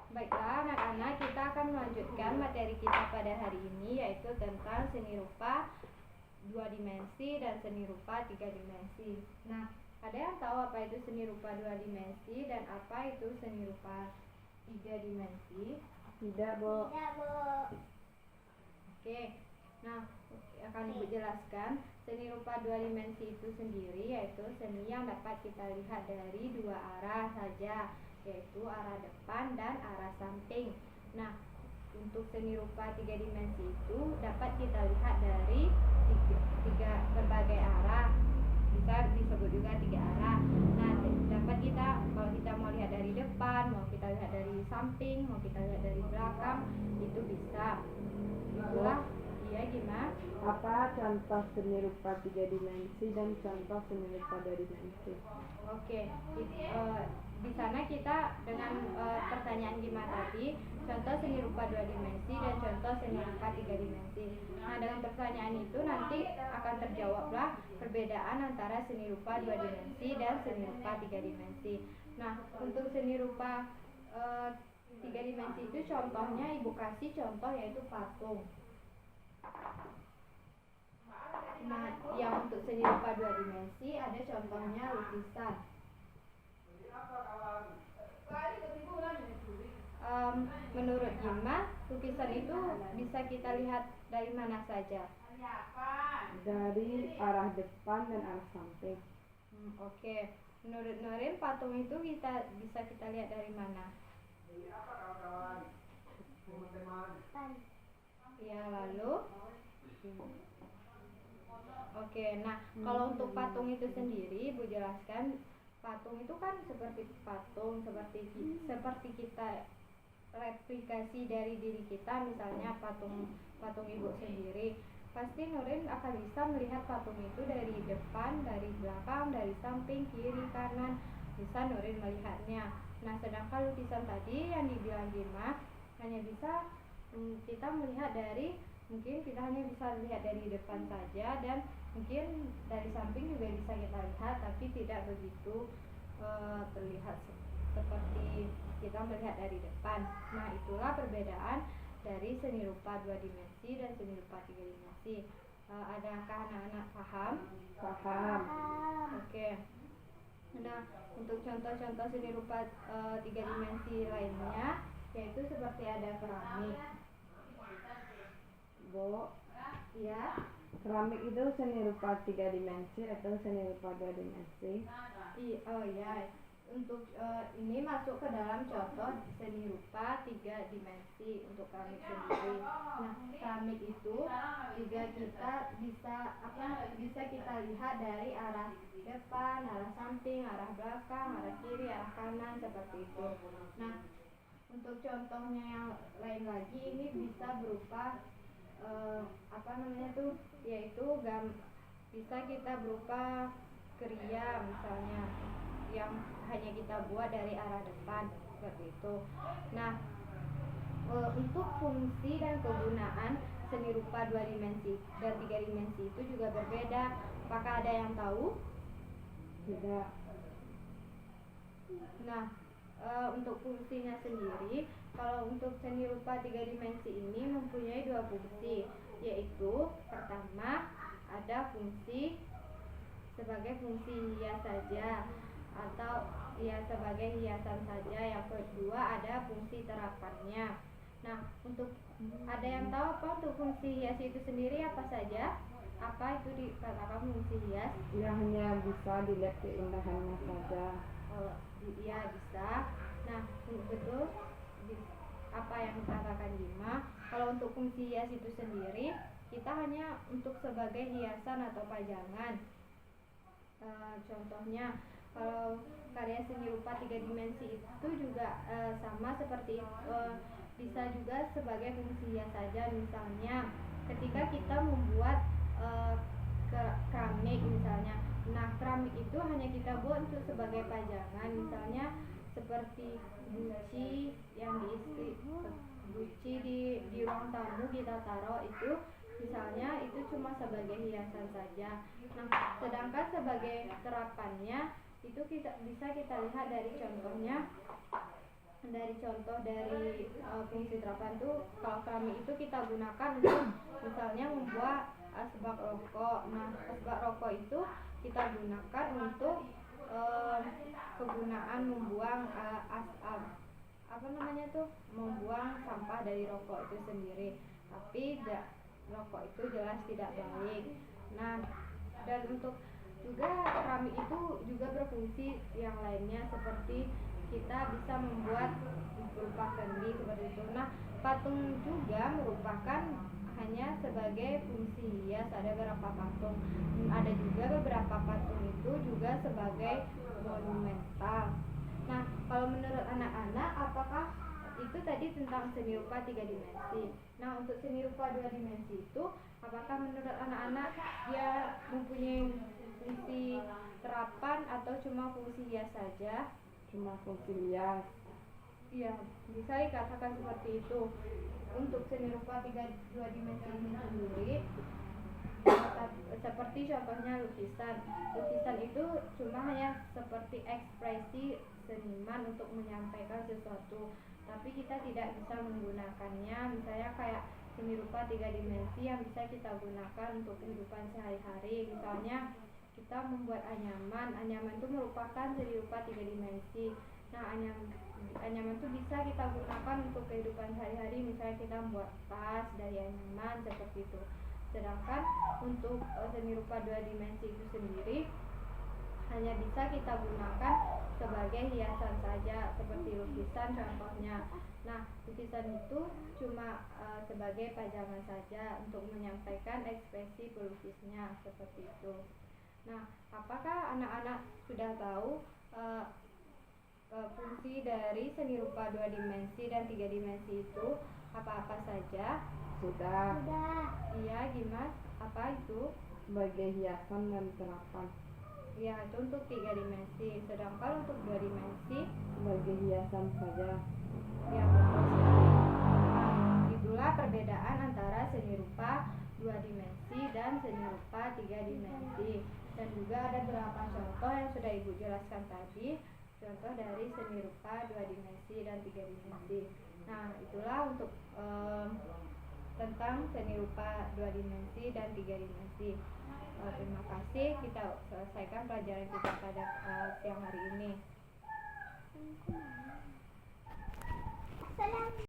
Baiklah anak-anak, kita akan melanjutkan materi kita pada hari ini, yaitu tentang seni rupa 2 dimensi dan seni rupa 3 dimensi. Nah, ada yang tahu apa itu seni rupa 2 dimensi dan apa itu seni rupa 3 dimensi? Tidak, Bu. Tidak, Bu. Oke, nah akan Ibu jelaskan. Seni rupa 2 dimensi itu sendiri yaitu seni yang dapat kita lihat dari 2 arah saja, yaitu arah depan dan arah samping. Nah, untuk seni rupa 3 dimensi itu dapat kita lihat dari tiga berbagai arah, bisa disebut juga 3 arah. Nah, dapat kita, kalau kita mau lihat dari depan, mau kita lihat dari samping, mau kita lihat dari belakang, itu bisa. Itulah, iya gimana? Apa contoh seni rupa 3 dimensi dan contoh seni rupa 2 dimensi? Oke, di sana kita dengan pertanyaan gimana tadi, contoh seni rupa 2 dimensi dan contoh seni rupa 3 dimensi. Nah, dengan pertanyaan itu nanti akan terjawablah perbedaan antara seni rupa 2 dimensi dan seni rupa 3 dimensi. Nah, untuk seni rupa 3 dimensi itu contohnya Ibu kasih contoh yaitu patung. Nah, yang untuk seni rupa 2 dimensi ada contohnya lukisan. Menurut Gima, lukisan itu bisa kita lihat dari mana saja? Dari arah depan dan arah samping. Oke. Menurut Nurin, patung itu bisa kita lihat dari mana? Ya, lalu? Oke, nah kalau untuk patung itu sendiri, Bu jelaskan. Patung itu kan seperti patung, seperti kita replikasi dari diri kita, misalnya patung Ibu sendiri. Pasti Nurin akan bisa melihat patung itu dari depan, dari belakang, dari samping, kiri, kanan. Bisa Nurin melihatnya. Nah, sedangkan lukisan tadi yang dibilang Gima hanya bisa kita melihat dari, mungkin kita hanya bisa lihat dari depan saja, dan mungkin dari samping juga bisa kita lihat, tapi tidak begitu terlihat seperti kita melihat dari depan. Nah, itulah perbedaan dari seni rupa 2 dimensi dan seni rupa 3 dimensi. Adakah anak-anak paham? Paham. Oke. Nah, untuk contoh-contoh seni rupa 3 dimensi lainnya, yaitu seperti ada keramik. Bu, Ya. keramik itu seni rupa 3 dimensi atau seni rupa 2 dimensi? Oh ya, untuk ini masuk ke dalam contoh seni rupa 3 dimensi untuk keramik sendiri. Nah, keramik itu juga kita bisa kita lihat dari arah depan, arah samping, arah belakang, arah kiri, arah kanan, seperti itu. Nah, untuk contohnya yang lain lagi, ini bisa berupa yaitu bisa kita berupa kriya misalnya, yang hanya kita buat dari arah depan, seperti itu. Nah, untuk fungsi dan kegunaan seni rupa 2 dimensi dan 3 dimensi itu juga berbeda. Apakah ada yang tahu? Tidak. Nah, untuk fungsinya sendiri, kalau untuk seni rupa 3 dimensi ini mempunyai 2 fungsi, yaitu pertama ada fungsi sebagai fungsi hias saja atau sebagai hiasan saja. Yang kedua ada fungsi terapannya. Nah, untuk ada yang tahu apa untuk fungsi hias itu sendiri apa saja? Apa itu dikatakan fungsi hias? Yang hanya bisa dilihat keindahannya saja. Iya, bisa. Nah, betul apa yang dikatakan Gima. Kalau untuk fungsi hias itu sendiri, kita hanya untuk sebagai hiasan atau pajangan. Contohnya, kalau karya seni rupa 3 dimensi itu juga sama seperti bisa juga sebagai fungsi hias saja. Misalnya, ketika kita membuat keramik misalnya. Nah, keramik itu hanya kita buat untuk sebagai pajangan, misalnya seperti guci yang diisi guci di ruang tamu kita taruh itu, misalnya itu cuma sebagai hiasan saja. Nah, sedangkan sebagai terapannya itu bisa kita lihat dari contohnya dari contoh dari fungsi terapan tuh, kalau keramik itu kita gunakan untuk misalnya membuat asbak rokok. Nah, asbak rokok itu kita gunakan untuk kegunaan membuang apa namanya tuh, membuang sampah dari rokok itu sendiri. Tapi rokok itu jelas tidak baik. Nah, dan untuk juga keramik itu juga berfungsi yang lainnya, seperti kita bisa membuat berupa kendi seperti itu. Nah, patung juga merupakan hanya sebagai fungsi hias. Ada beberapa patung, ada juga beberapa patung itu juga sebagai monumental. Nah, kalau menurut anak-anak, apakah itu tadi tentang seni rupa 3 dimensi. Nah, untuk seni rupa 2 dimensi itu, apakah menurut anak-anak dia mempunyai fungsi terapan atau cuma fungsi hias saja? Cuma fungsi hias. Iya, bisa dikatakan seperti itu. Untuk seni rupa 2 dimensi ini sendiri, seperti contohnya lukisan. Lukisan itu cuma hanya seperti ekspresi seniman untuk menyampaikan sesuatu, tapi kita tidak bisa menggunakannya. Misalnya kayak seni rupa 3 dimensi yang bisa kita gunakan untuk kehidupan sehari-hari. Misalnya kita membuat anyaman. Anyaman itu merupakan seni rupa 3 dimensi. Nah, anyaman itu bisa kita gunakan untuk kehidupan sehari-hari. Misalnya kita membuat tas dari anyaman seperti itu. Sedangkan untuk seni rupa 2 dimensi itu sendiri hanya bisa kita gunakan sebagai hiasan saja, seperti lukisan contohnya. Nah, lukisan itu cuma sebagai pajangan saja untuk menyampaikan ekspresi pelukisnya seperti itu. Nah, apakah anak-anak sudah tahu fungsi dari seni rupa 2 dimensi dan 3 dimensi itu apa-apa saja? Sudah. Iya, gimana? Apa itu? Sebagai hiasan dan terapan. Ya, itu untuk 3 dimensi. Sedangkan untuk 2 dimensi sebagai hiasan saja. Ya, betul sekali. Nah, itulah perbedaan antara seni rupa 2 dimensi dan seni rupa 3 dimensi. Dan juga ada beberapa contoh yang sudah Ibu jelaskan tadi, contoh dari seni rupa 2 dimensi dan 3 dimensi. Nah, itulah untuk tentang seni rupa 2 dimensi dan 3 dimensi. Terima kasih, kita selesaikan pelajaran kita pada siang hari ini.